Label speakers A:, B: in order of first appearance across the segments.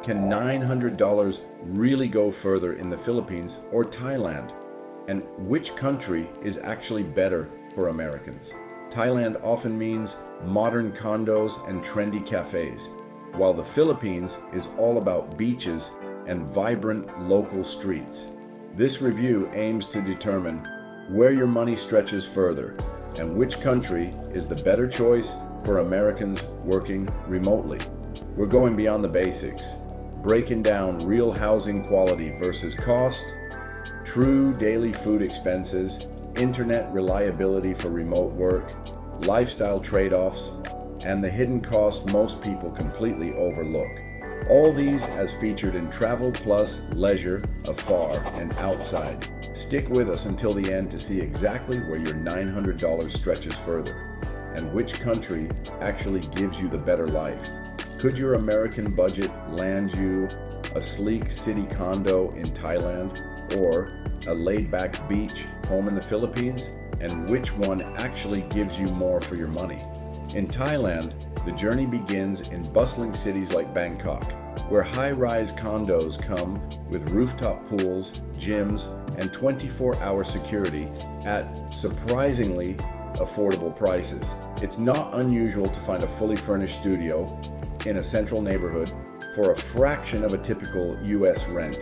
A: Can $900 really go further in the Philippines or Thailand? And which country is actually better for Americans? Thailand often means modern condos and trendy cafes, while the Philippines is all about beaches and vibrant local streets. This review aims to determine where your money stretches further and which country is the better choice for Americans working remotely. We're going beyond the basics, breaking down real housing quality versus cost, true daily food expenses, internet reliability for remote work, lifestyle trade-offs, and the hidden cost most people completely overlook. All these as featured in Travel Plus Leisure, Afar, and Outside. Stick with us until the end to see exactly where your $900 stretches further, and which country actually gives you the better life. Could your American budget land you a sleek city condo in Thailand or a laid-back beach home in the Philippines? And which one actually gives you more for your money? In Thailand, the journey begins in bustling cities like Bangkok, where high-rise condos come with rooftop pools, gyms, and 24-hour security at surprisingly affordable prices. It's not unusual to find a fully furnished studio in a central neighborhood for a fraction of a typical US rent,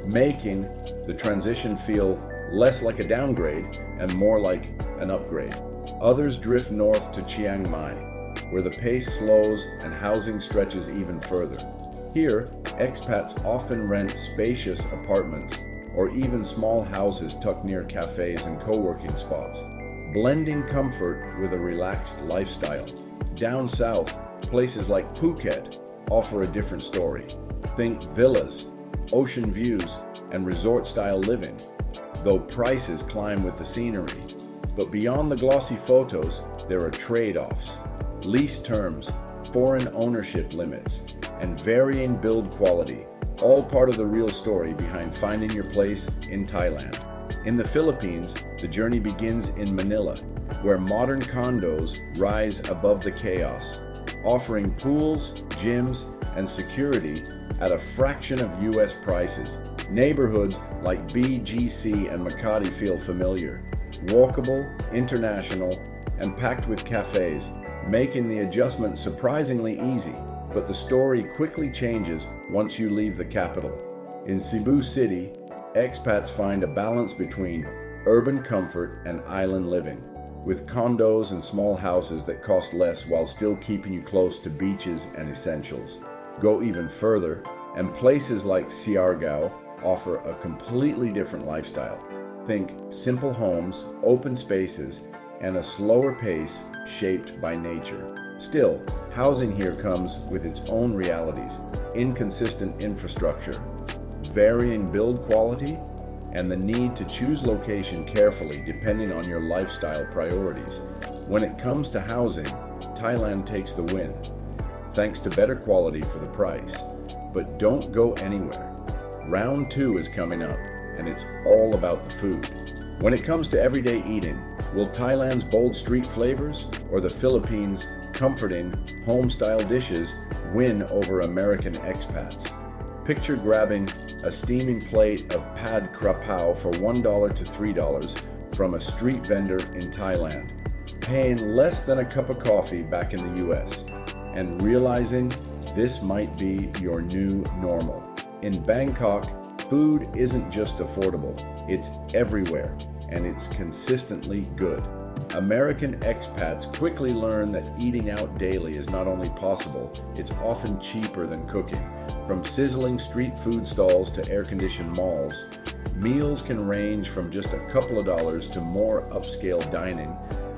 A: making the transition feel less like a downgrade and more like an upgrade. Others drift north to Chiang Mai, where the pace slows and housing stretches even further. Here, expats often rent spacious apartments or even small houses tucked near cafes and co-working spots, blending comfort with a relaxed lifestyle. Down south, places like Phuket offer a different story. Think villas, ocean views, and resort-style living, though prices climb with the scenery. But beyond the glossy photos, there are trade-offs, lease terms, foreign ownership limits, and varying build quality, all part of the real story behind finding your place in Thailand. In the Philippines, the journey begins in Manila, where modern condos rise above the chaos, offering pools, gyms, and security at a fraction of US prices. Neighborhoods like BGC and Makati feel familiar, walkable, international, and packed with cafes, making the adjustment surprisingly easy. But the story quickly changes once you leave the capital. In Cebu City, expats find a balance between urban comfort and island living, with condos and small houses that cost less while still keeping you close to beaches and essentials. Go even further, and places like Siargao offer a completely different lifestyle. Think simple homes, open spaces, and a slower pace shaped by nature. Still, housing here comes with its own realities: inconsistent infrastructure, varying build quality, and the need to choose location carefully depending on your lifestyle priorities. When it comes to housing, Thailand takes the win, thanks to better quality for the price. But don't go anywhere. Round 2 is coming up, and it's all about the food. When it comes to everyday eating, will Thailand's bold street flavors or the Philippines' comforting home-style dishes win over American expats? Picture grabbing a steaming plate of pad krapao for $1 to $3 from a street vendor in Thailand, paying less than a cup of coffee back in the US, and realizing this might be your new normal. In Bangkok, food isn't just affordable, it's everywhere, and it's consistently good. American expats quickly learn that eating out daily is not only possible, it's often cheaper than cooking. From sizzling street food stalls to air-conditioned malls, meals can range from just a couple of dollars to more upscale dining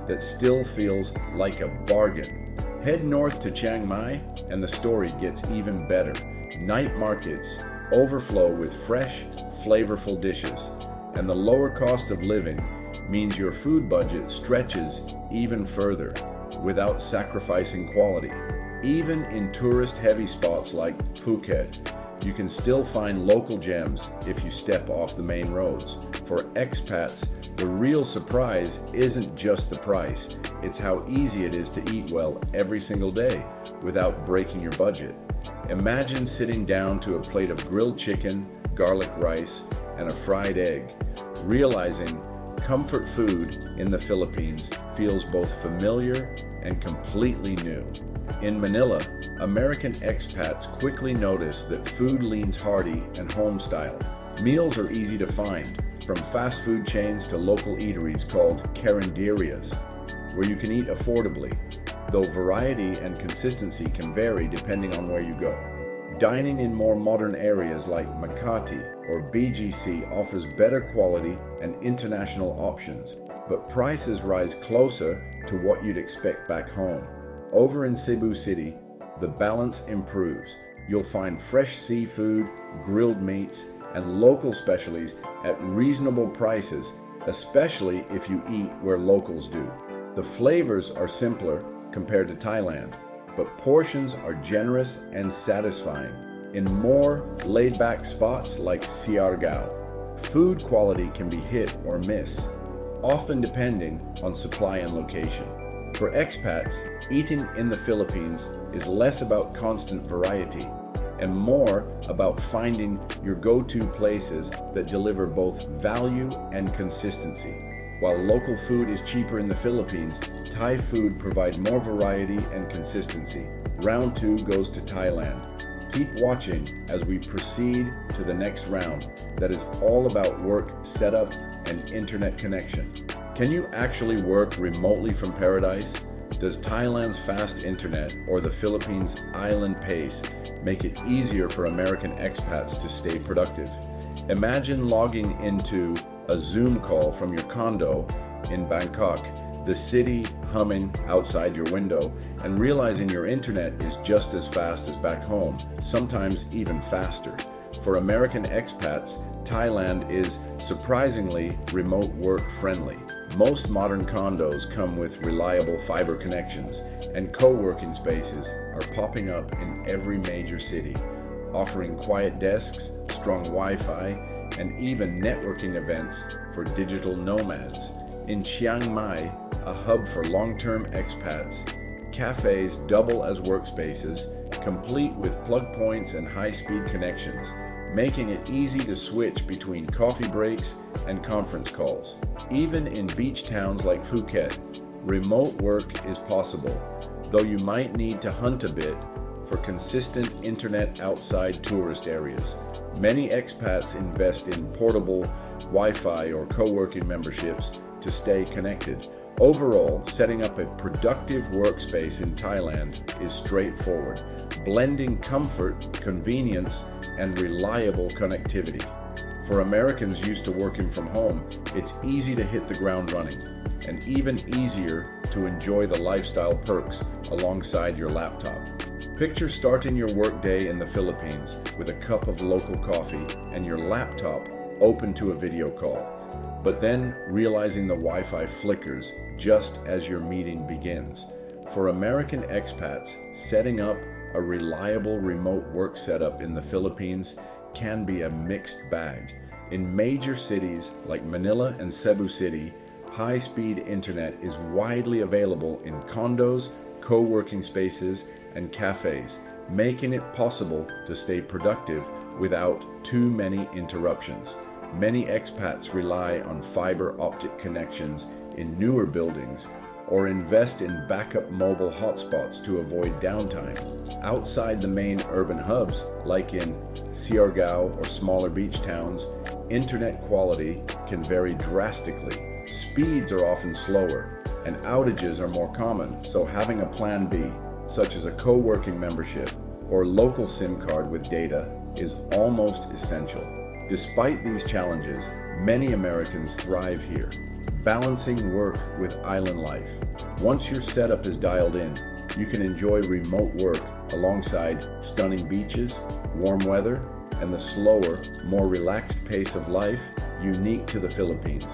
A: that still feels like a bargain. Head north to Chiang Mai, and the story gets even better. Night markets overflow with fresh, flavorful dishes, and the lower cost of living means your food budget stretches even further without sacrificing quality. Even in tourist-heavy spots like Phuket, you can still find local gems if you step off the main roads. For expats, The real surprise isn't just the price, it's how easy it is to eat well every single day without breaking your budget. Imagine sitting down to a plate of grilled chicken, garlic rice, and a fried egg, realizing comfort food in the Philippines feels both familiar and completely new. In Manila, American expats quickly notice that food leans hearty and home-style. Meals are easy to find, from fast food chains to local eateries called carinderias, where you can eat affordably, though variety and consistency can vary depending on where you go. Dining in more modern areas like Makati or BGC offers better quality and international options, but prices rise closer to what you'd expect back home. Over in Cebu City, the balance improves. You'll find fresh seafood, grilled meats, and local specialties at reasonable prices, especially if you eat where locals do. The flavors are simpler compared to Thailand, but portions are generous and satisfying. In more laid-back spots like Siargao, food quality can be hit or miss, often depending on supply and location. For expats, eating in the Philippines is less about constant variety and more about finding your go-to places that deliver both value and consistency. While local food is cheaper in the Philippines, Thai food provides more variety and consistency. Round 2 goes to Thailand. Keep watching as we proceed to the next round that is all about work setup and internet connection. Can you actually work remotely from paradise? Does Thailand's fast internet or the Philippines' island pace make it easier for American expats to stay productive? Imagine logging into a Zoom call from your condo in Bangkok, the city humming outside your window, and realizing your internet is just as fast as back home, sometimes even faster. For American expats, Thailand is surprisingly remote work friendly. Most modern condos come with reliable fiber connections, and co-working spaces are popping up in every major city, offering quiet desks, strong Wi-Fi, and even networking events for digital nomads. In Chiang Mai, a hub for long-term expats, cafes double as workspaces, complete with plug points and high-speed connections, making it easy to switch between coffee breaks and conference calls. Even in beach towns like Phuket, remote work is possible, though you might need to hunt a bit for consistent internet outside tourist areas. Many expats invest in portable Wi-Fi or co-working memberships to stay connected. Overall, setting up a productive workspace in Thailand is straightforward, blending comfort, convenience, and reliable connectivity. For Americans used to working from home, it's easy to hit the ground running, and even easier to enjoy the lifestyle perks alongside your laptop. Picture starting your workday in the Philippines with a cup of local coffee and your laptop open to a video call, but then realizing the Wi-Fi flickers just as your meeting begins. For American expats, setting up a reliable remote work setup in the Philippines can be a mixed bag. In major cities like Manila and Cebu City, high-speed internet is widely available in condos, co-working spaces, and cafes, making it possible to stay productive without too many interruptions. Many expats rely on fiber optic connections in newer buildings or invest in backup mobile hotspots to avoid downtime. Outside the main urban hubs, like in Siargao or smaller beach towns, internet quality can vary drastically. Speeds are often slower, and outages are more common, so having a plan B, such as a co-working membership or local SIM card with data, is almost essential. Despite these challenges, many Americans thrive here, balancing work with island life. Once your setup is dialed in, you can enjoy remote work alongside stunning beaches, warm weather, and the slower, more relaxed pace of life unique to the Philippines.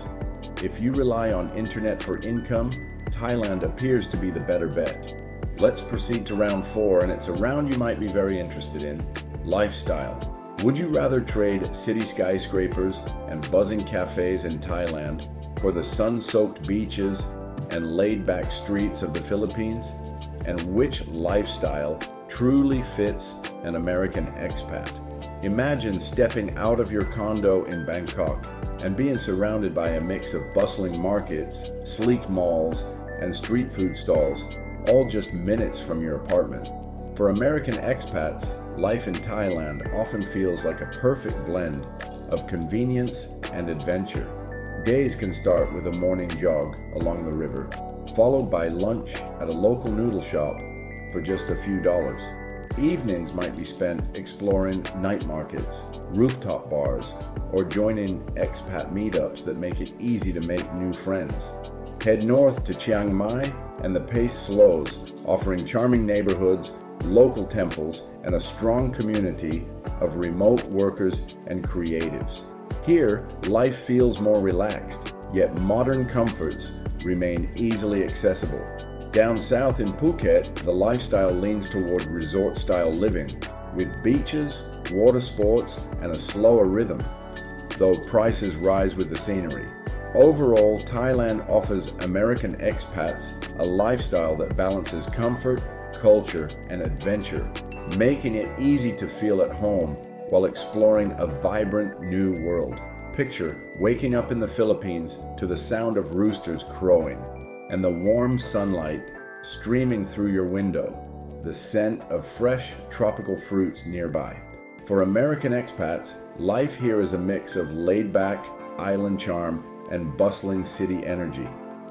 A: If you rely on internet for income, Thailand appears to be the better bet. Let's proceed to round 4, and it's a round you might be very interested in: lifestyle. Would you rather trade city skyscrapers and buzzing cafes in Thailand for the sun-soaked beaches and laid-back streets of the Philippines? And which lifestyle truly fits an American expat? Imagine stepping out of your condo in Bangkok and being surrounded by a mix of bustling markets, sleek malls, and street food stalls, all just minutes from your apartment. For American expats, life in Thailand often feels like a perfect blend of convenience and adventure. Days can start with a morning jog along the river, followed by lunch at a local noodle shop for just a few dollars. Evenings might be spent exploring night markets, rooftop bars, or joining expat meetups that make it easy to make new friends. Head north to Chiang Mai and the pace slows, offering charming neighborhoods, local temples, and a strong community of remote workers and creatives. Here, life feels more relaxed, yet modern comforts remain easily accessible. Down south in Phuket, the lifestyle leans toward resort-style living, with beaches, water sports, and a slower rhythm, though prices rise with the scenery. Overall, Thailand offers American expats a lifestyle that balances comfort, culture, and adventure, making it easy to feel at home while exploring a vibrant new world. Picture waking up in the Philippines to the sound of roosters crowing and the warm sunlight streaming through your window, the scent of fresh tropical fruits nearby. For American expats, life here is a mix of laid-back island charm and bustling city energy,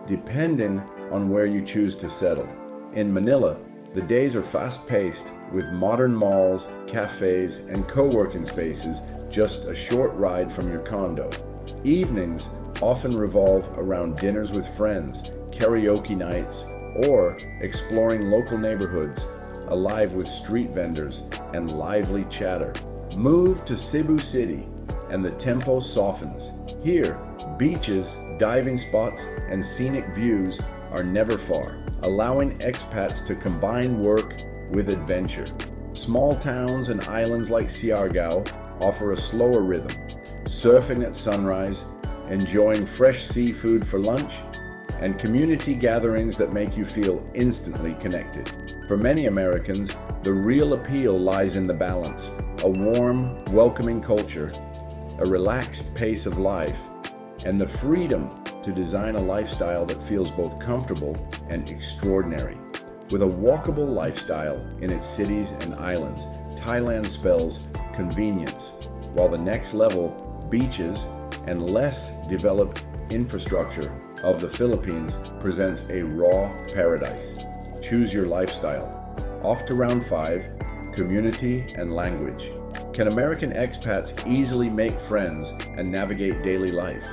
A: depending on where you choose to settle. In Manila, the days are fast-paced with modern malls, cafes, and co-working spaces just a short ride from your condo. Evenings often revolve around dinners with friends, karaoke nights, or exploring local neighborhoods, alive with street vendors and lively chatter. Move to Cebu City and the tempo softens. Here, beaches, diving spots, and scenic views are never far, allowing expats to combine work with adventure. Small towns and islands like Siargao offer a slower rhythm, surfing at sunrise, enjoying fresh seafood for lunch, and community gatherings that make you feel instantly connected. For many Americans, the real appeal lies in the balance: a warm, welcoming culture, a relaxed pace of life, and the freedom to design a lifestyle that feels both comfortable and extraordinary. With a walkable lifestyle in its cities and islands, Thailand spells convenience, while the next level, beaches, and less developed infrastructure of the Philippines presents a raw paradise. Choose your lifestyle. Off to round 5, community and language. Can American expats easily make friends and navigate daily life?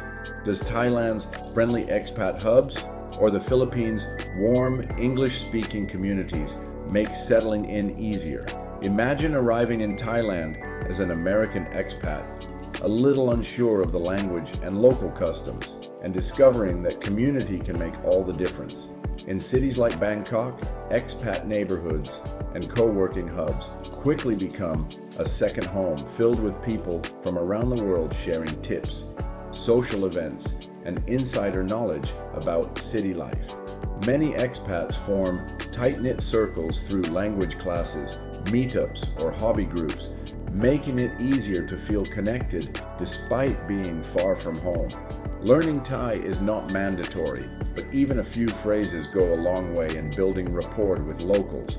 A: Does Thailand's friendly expat hubs or the Philippines' warm English-speaking communities make settling in easier? Imagine arriving in Thailand as an American expat, a little unsure of the language and local customs, and discovering that community can make all the difference. In cities like Bangkok, expat neighborhoods and co-working hubs quickly become a second home filled with people from around the world sharing tips, social events, and insider knowledge about city life. Many expats form tight-knit circles through language classes, meetups, or hobby groups, making it easier to feel connected despite being far from home. Learning Thai is not mandatory, but even a few phrases go a long way in building rapport with locals,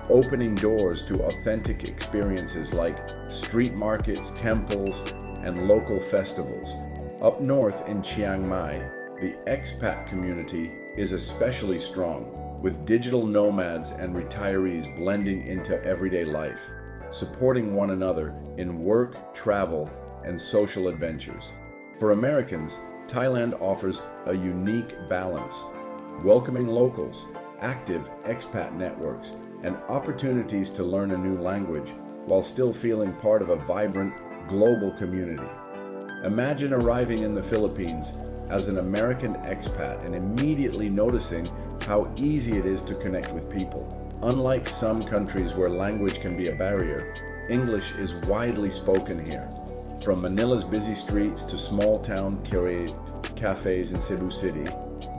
A: opening doors to authentic experiences like street markets, temples, and local festivals. Up north in Chiang Mai, the expat community is especially strong, with digital nomads and retirees blending into everyday life, supporting one another in work, travel, and social adventures. For Americans, Thailand offers a unique balance, welcoming locals, active expat networks, and opportunities to learn a new language while still feeling part of a vibrant global community. Imagine arriving in the Philippines as an American expat and immediately noticing how easy it is to connect with people. Unlike some countries where language can be a barrier, English is widely spoken here. From Manila's busy streets to small-town cafes in Cebu City,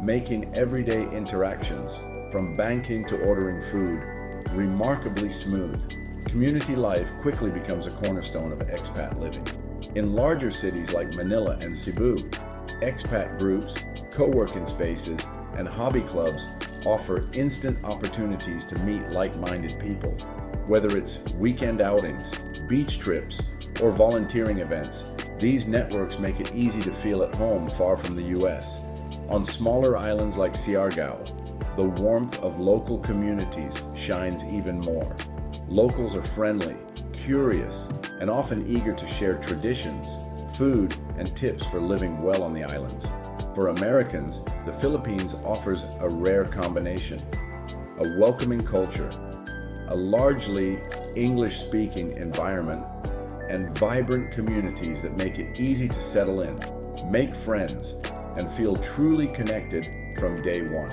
A: making everyday interactions, from banking to ordering food, remarkably smooth. Community life quickly becomes a cornerstone of expat living. In larger cities like Manila and Cebu, expat groups, co-working spaces, and hobby clubs offer instant opportunities to meet like-minded people. Whether it's weekend outings, beach trips, or volunteering events, these networks make it easy to feel at home far from the US. On smaller islands like Siargao, the warmth of local communities shines even more. Locals are friendly, curious, and often eager to share traditions, food, and tips for living well on the islands. For Americans, the Philippines offers a rare combination: a welcoming culture, a largely English-speaking environment, and vibrant communities that make it easy to settle in, make friends, and feel truly connected from day one.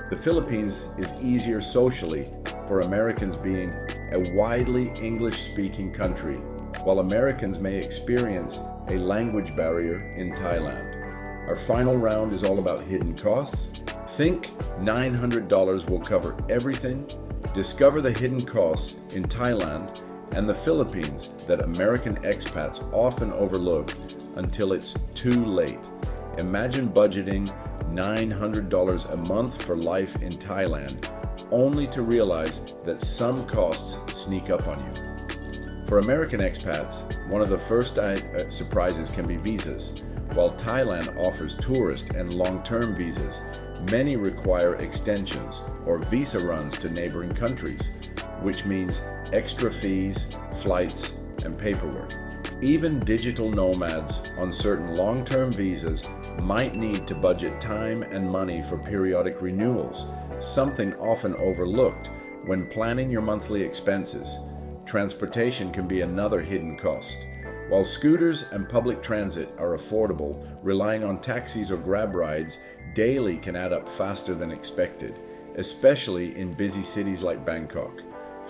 A: The Philippines is easier socially for Americans being a widely English-speaking country, while Americans may experience a language barrier in Thailand. Our final round is all about hidden costs. Think $900 will cover everything. Discover the hidden costs in Thailand and the Philippines that American expats often overlook until it's too late. Imagine budgeting $900 a month for life in Thailand, only to realize that some costs sneak up on you. For American expats, one of the first surprises can be visas. While Thailand offers tourist and long-term visas, many require extensions or visa runs to neighboring countries, which means extra fees, flights, and paperwork. Even digital nomads on certain long-term visas might need to budget time and money for periodic renewals, something often overlooked when planning your monthly expenses. Transportation can be another hidden cost. While scooters and public transit are affordable, relying on taxis or grab rides daily can add up faster than expected, especially in busy cities like Bangkok.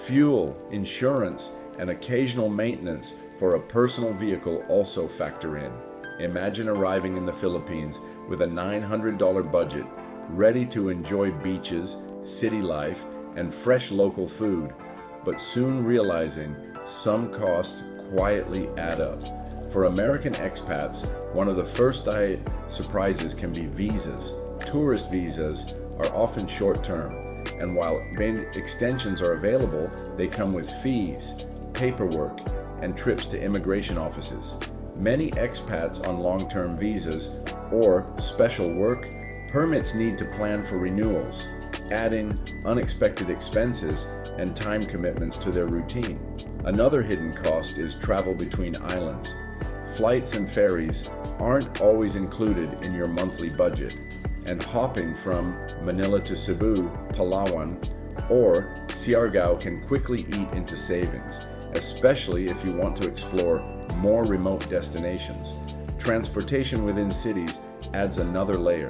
A: Fuel, insurance, and occasional maintenance for a personal vehicle also factor in. Imagine arriving in the Philippines with a $900 budget, ready to enjoy beaches, city life, and fresh local food, but soon realizing some costs quietly add up. For American expats, one of the first surprises can be visas. Tourist visas are often short-term, and while extensions are available, they come with fees, paperwork, and trips to immigration offices. Many expats on long-term visas or special work permits need to plan for renewals, adding unexpected expenses and time commitments to their routine. Another hidden cost is travel between islands. Flights and ferries aren't always included in your monthly budget, and hopping from Manila to Cebu, Palawan, or Siargao can quickly eat into savings, especially if you want to explore more remote destinations. Transportation within cities adds another layer.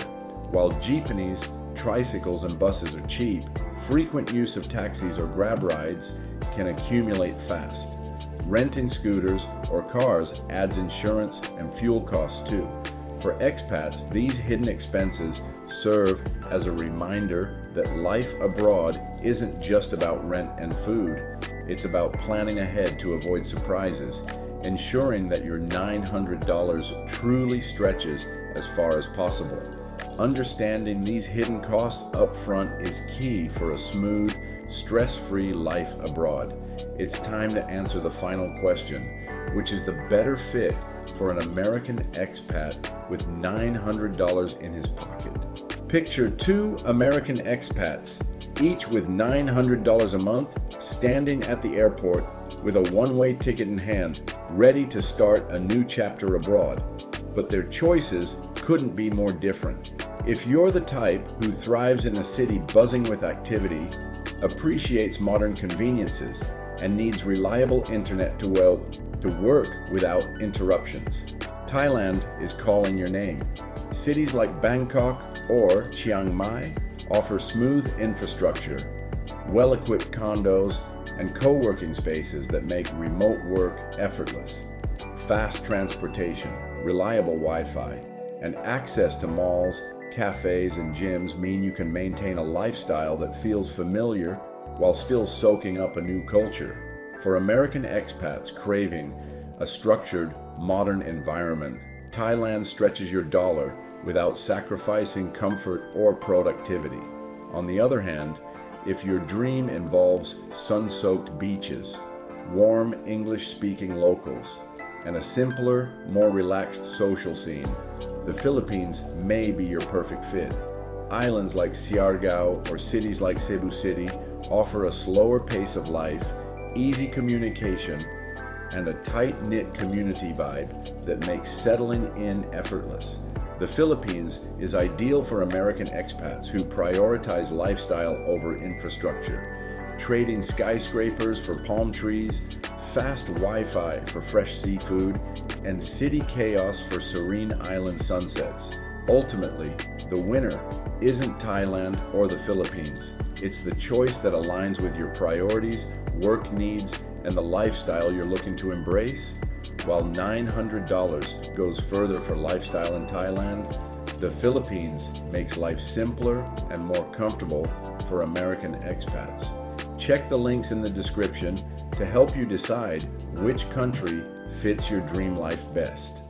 A: While jeepneys, tricycles, and buses are cheap, frequent use of taxis or grab rides can accumulate fast. Renting scooters or cars adds insurance and fuel costs too. For expats, these hidden expenses serve as a reminder that life abroad isn't just about rent and food. It's about planning ahead to avoid surprises, ensuring that your $900 truly stretches as far as possible. Understanding these hidden costs up front is key for a smooth, stress-free life abroad. It's time to answer the final question: which is the better fit for an American expat with $900 in his pocket? Picture two American expats, each with $900 a month, standing at the airport with a one-way ticket in hand, ready to start a new chapter abroad. But their choices couldn't be more different. If you're the type who thrives in a city buzzing with activity, appreciates modern conveniences, and needs reliable internet to work without interruptions, Thailand is calling your name. Cities like Bangkok or Chiang Mai offer smooth infrastructure, well-equipped condos, and co-working spaces that make remote work effortless. Fast transportation, reliable Wi-Fi, And access to malls, cafes, and gyms mean you can maintain a lifestyle that feels familiar while still soaking up a new culture. For American expats craving a structured, modern environment, Thailand stretches your dollar without sacrificing comfort or productivity. On the other hand, if your dream involves sun-soaked beaches, warm English-speaking locals, and a simpler, more relaxed social scene, the Philippines may be your perfect fit. Islands like Siargao or cities like Cebu City offer a slower pace of life, easy communication, and a tight-knit community vibe that makes settling in effortless. The Philippines is ideal for American expats who prioritize lifestyle over infrastructure, trading skyscrapers for palm trees, fast Wi-Fi for fresh seafood, and city chaos for serene island sunsets. Ultimately, the winner isn't Thailand or the Philippines. It's the choice that aligns with your priorities, work needs, and the lifestyle you're looking to embrace. While $900 goes further for lifestyle in Thailand, the Philippines makes life simpler and more comfortable for American expats. Check the links in the description to help you decide which country fits your dream life best.